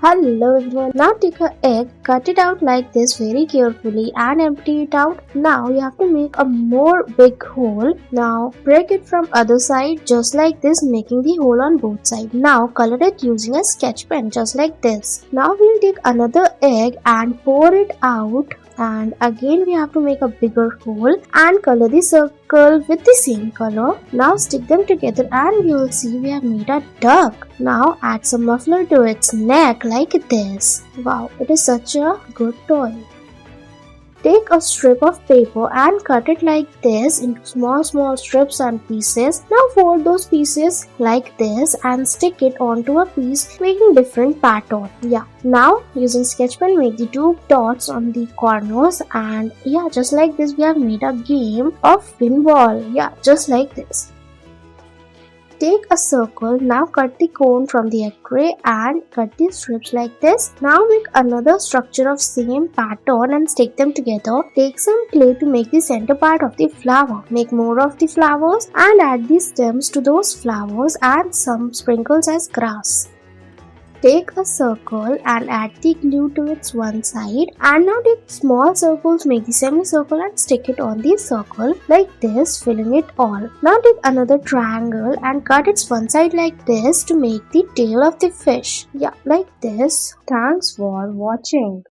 Hello everyone. Now take a egg, cut it out like this very carefully and empty it out. Now you have to make a more big hole. Now break it from other side just like this, making the hole on both sides. Now color it using a sketch pen just like this. Now we'll take another egg and pour it out. And again we have to make a bigger hole and color the circle with the same color. Now stick them together and you will see we have made a duck. Now add some muffler to its neck like this. Wow, it is such a good toy. Take a strip of paper and cut it like this into small strips and pieces. Now fold those pieces like this and stick it onto a piece, making different pattern. Now using sketch pen make the two dots on the corners, and just like this we have made a game of pinball. Just like this. Take a circle, now cut the cone from the egg tray and cut the strips like this. Now make another structure of same pattern and stick them together. Take some clay to make the center part of the flower. Make more of the flowers and add the stems to those flowers and some sprinkles as grass. Take a circle and add the glue to its one side, and now take small circles, make the semicircle and stick it on the circle like this, filling it all. Now take another triangle and cut its one side like this to make the tail of the fish. Like this. Thanks for watching.